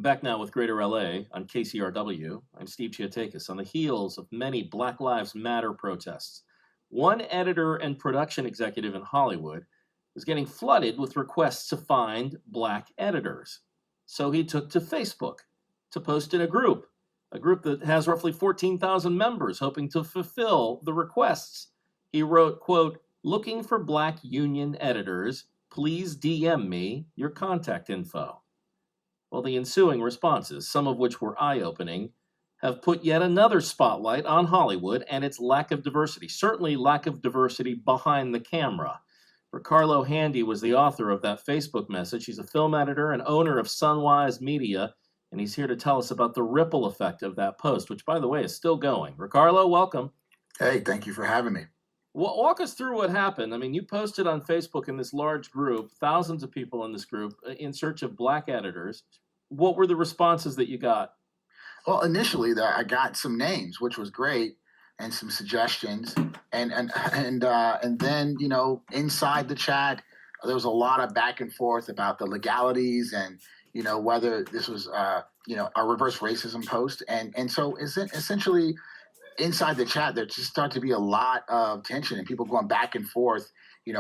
Back now with Greater LA on KCRW. I'm Steve Chiatakis. On the heels of many Black Lives Matter protests, one editor and production executive in Hollywood was getting flooded with requests to find Black editors. So he took to Facebook to post in a group that has roughly 14,000 members, hoping to fulfill the requests. He wrote, quote, "Looking for Black union editors. Please DM me your contact info." Well, the ensuing responses, some of which were eye-opening, have put yet another spotlight on Hollywood and its lack of diversity, certainly lack of diversity behind the camera. Ri-Karlo Handy was the author of that Facebook message. He's a film editor and owner of Sunwise Media, and he's here to tell us about the ripple effect of that post, which, by the way, is still going. Ri-Karlo, welcome. Hey, thank you for having me. Walk us through what happened. I mean, you posted on Facebook in this large group, thousands of people in this group, in search of Black editors. What were the responses that you got? Well, initially, I got some names, which was great, and some suggestions, and then inside the chat, there was a lot of back and forth about the legalities and whether this was a reverse racism post, and so essentially. Inside the chat, there just started to be a lot of tension and people going back and forth,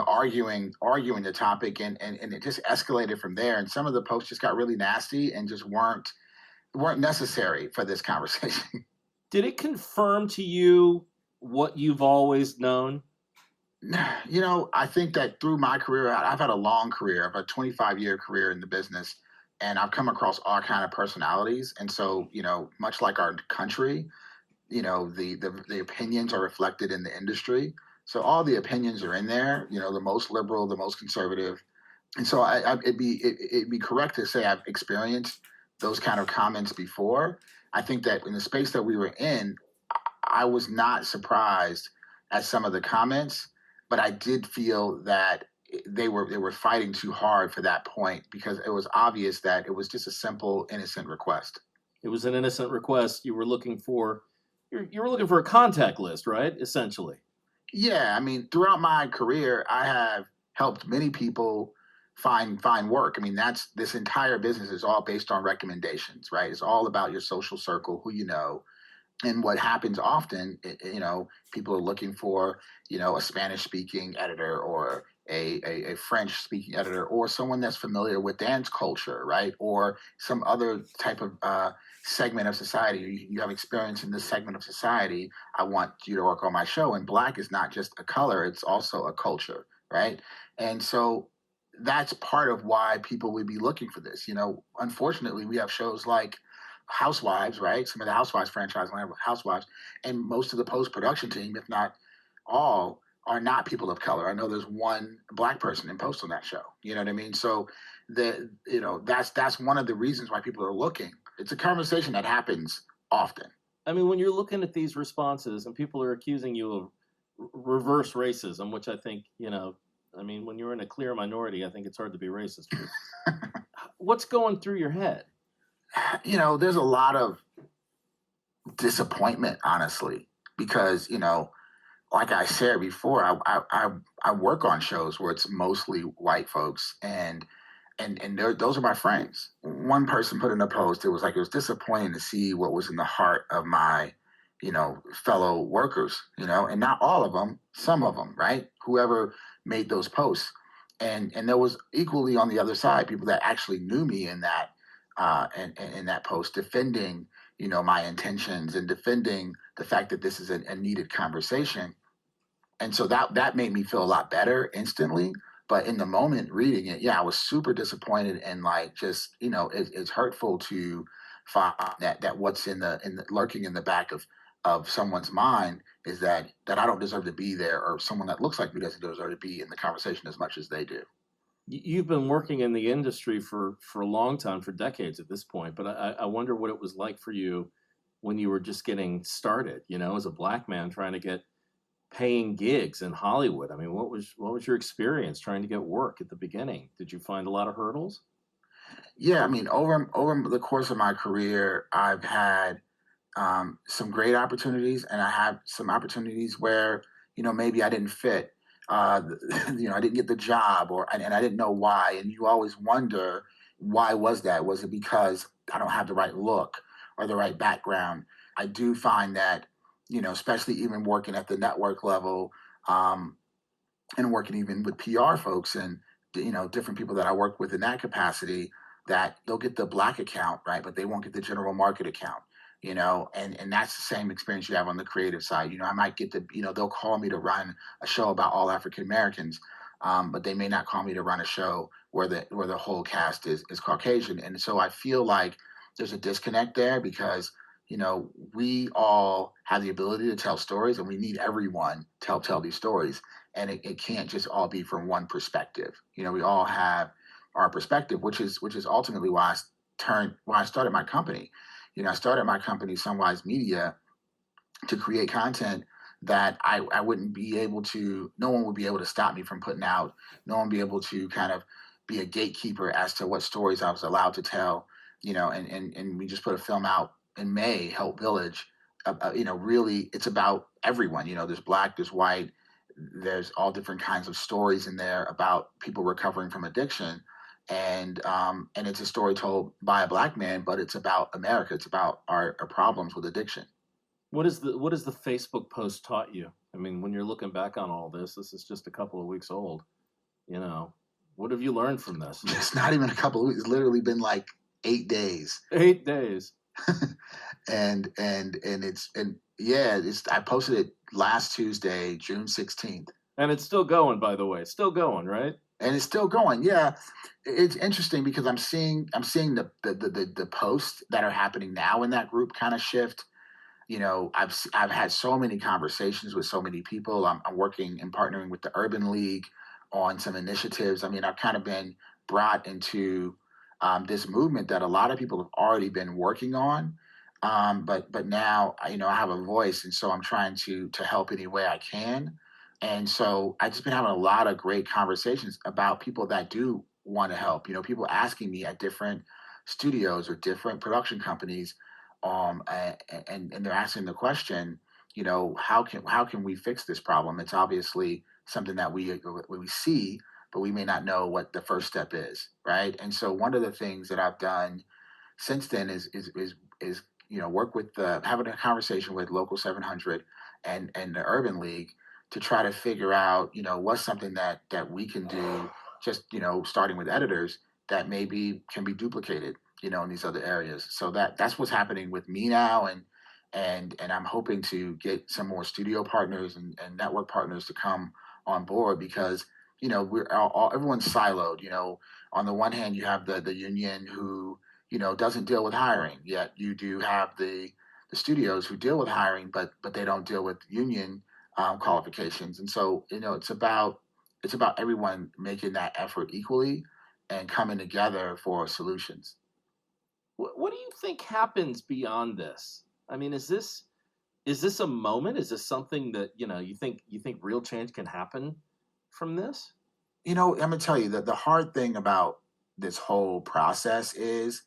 arguing the topic, and it just escalated from there. And some of the posts just got really nasty and just weren't necessary for this conversation. Did it confirm to you what you've always known? I think that through my career, I've had a long career. I've had a 25-year career in the business, and I've come across all kind of personalities. And so, much like our country, the opinions are reflected in the industry. So all the opinions are in there, the most liberal, the most conservative. And so it'd be correct to say I've experienced those kind of comments before. I think that in the space that we were in, I was not surprised at some of the comments, but I did feel that they were fighting too hard for that point, because it was obvious that it was just a simple, innocent request. It was an innocent request. You were looking for a contact list, right? Essentially. Yeah, I mean, throughout my career, I have helped many people find work. I mean, this entire business is all based on recommendations, right? It's all about your social circle, who you know. And what happens often, people are looking for, a Spanish-speaking editor or a French-speaking editor, or someone that's familiar with dance culture, right? Or some other type of segment of society. You have experience in this segment of society. I want you to work on my show. And Black is not just a color, it's also a culture, right? And so that's part of why people would be looking for this. Unfortunately, we have shows like Housewives, right? Some of the Housewives franchise line Housewives, and most of the post-production team, if not all, are not people of color. I know there's one Black person in post on that show. You know what I mean? So that's one of the reasons why people are looking. It's a conversation that happens often. I mean, when you're looking at these responses and people are accusing you of reverse racism, which I think, when you're in a clear minority, I think it's hard to be racist. What's going through your head? There's a lot of disappointment, honestly, because, like I said before, I work on shows where it's mostly white folks, and those are my friends. One person put in a post, it was disappointing to see what was in the heart of my, fellow workers, and not all of them, some of them, right? Whoever made those posts. And there was equally on the other side, people that actually knew me in that, in that post, defending, my intentions and defending the fact that this is a needed conversation. And so that made me feel a lot better instantly. But in the moment reading it, I was super disappointed, and it's hurtful to find that what's in the lurking in the back of someone's mind is that I don't deserve to be there, or someone that looks like me doesn't deserve to be in the conversation as much as they do. You've been working in the industry for a long time, for decades at this point, but I wonder what it was like for you when you were just getting started, as a Black man trying to get paying gigs in Hollywood. I mean, what was your experience trying to get work at the beginning? Did you find a lot of hurdles? Yeah, I mean, over the course of my career, I've had some great opportunities, and I have some opportunities where, maybe I didn't fit. I didn't get the job, and I didn't know why. And you always wonder, why was that? Was it because I don't have the right look or the right background. I do find that, especially even working at the network level, um, and working even with PR folks and different people that I work with in that capacity, that they'll get the black account, right, but they won't get the general market account. And that's the same experience you have on the creative side. I might get they'll call me to run a show about all African Americans, but they may not call me to run a show where the whole cast is Caucasian. And so I feel like there's a disconnect there because we all have the ability to tell stories, and we need everyone to help tell these stories, and it can't just all be from one perspective. We all have our perspective, which is ultimately why I started my company. I started my company, Sunwise Media, to create content that I wouldn't be able to, no one would be able to stop me from putting out. No one would be able to kind of be a gatekeeper as to what stories I was allowed to tell. And we just put a film out in May, Help Village. Really, it's about everyone. There's black, there's white, there's all different kinds of stories in there about people recovering from addiction. And it's a story told by a black man, but it's about America. It's about our problems with addiction. What is the Facebook post taught you? I mean, when you're looking back on all this is just a couple of weeks old. You know, what have you learned from this? It's not even a couple of weeks. It's literally been like 8 days. 8 days. And yeah, I posted it last Tuesday, June 16th. And it's still going, by the way. It's still going, right? And it's still going. Yeah, it's interesting because I'm seeing the posts that are happening now in that group kind of shift. I've had so many conversations with so many people. I'm working and partnering with the Urban League on some initiatives. I mean, I've kind of been brought into this movement that a lot of people have already been working on. But now, I have a voice, and so I'm trying to help any way I can. And so I just been having a lot of great conversations about people that do want to help. People asking me at different studios or different production companies, and they're asking the question, how can we fix this problem? It's obviously something that we see, but we may not know what the first step is, right? And so one of the things that I've done since then is work with having a conversation with Local 700 and the Urban League to try to figure out what's something that we can do, just starting with editors, that maybe can be duplicated in these other areas. So that's what's happening with me now, and I'm hoping to get some more studio partners and network partners to come on board, because we're everyone's siloed. On the one hand, you have the union who doesn't deal with hiring, yet you do have the studios who deal with hiring, but they don't deal with union qualifications. And so it's about everyone making that effort equally and coming together for solutions. What do you think happens beyond this? I mean, is this a moment? Is this something that you think real change can happen from this? I'm gonna tell you that the hard thing about this whole process is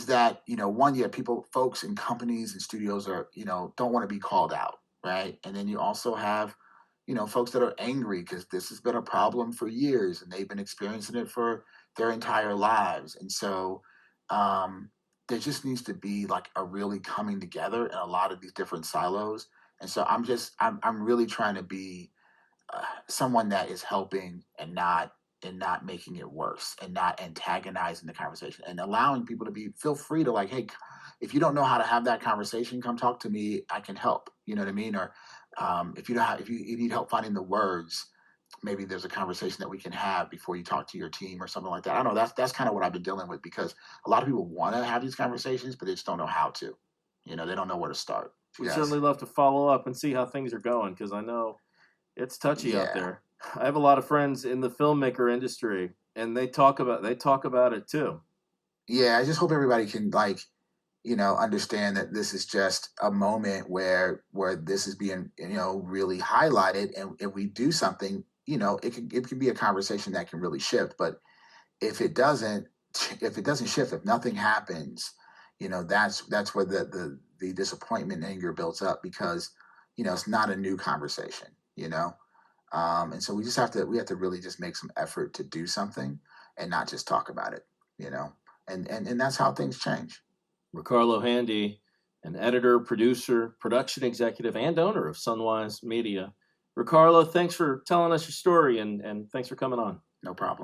that one, yeah, folks and companies and studios are don't want to be called out, right? And then you also have folks that are angry because this has been a problem for years and they've been experiencing it for their entire lives. And so there just needs to be like a really coming together in a lot of these different silos. And so I'm really trying to be someone that is helping and not making it worse, and not antagonizing the conversation, and allowing people to feel free to, like, hey, if you don't know how to have that conversation, come talk to me, I can help. You know what I mean? Or if you need help finding the words, maybe there's a conversation that we can have before you talk to your team or something like that. I don't know. That's kind of what I've been dealing with, because a lot of people want to have these conversations, but they just don't know how to. They don't know where to start. We'd Yes. certainly love to follow up and see how things are going, because I know it's touchy out Yeah. there. I have a lot of friends in the filmmaker industry, and they talk about it too. Yeah. I just hope everybody can, like, understand that this is just a moment where this is being, really highlighted, and if we do something, it can be a conversation that can really shift. But if it doesn't, if it doesn't shift, if nothing happens, that's where the disappointment and anger builds up, because it's not a new conversation. And so we have to really just make some effort to do something and not just talk about it. you know And that's how things change. Ri-Karlo Handy, an editor, producer, production executive, and owner of Sunwise Media. Ri-Karlo, thanks for telling us your story, and thanks for coming on. No problem.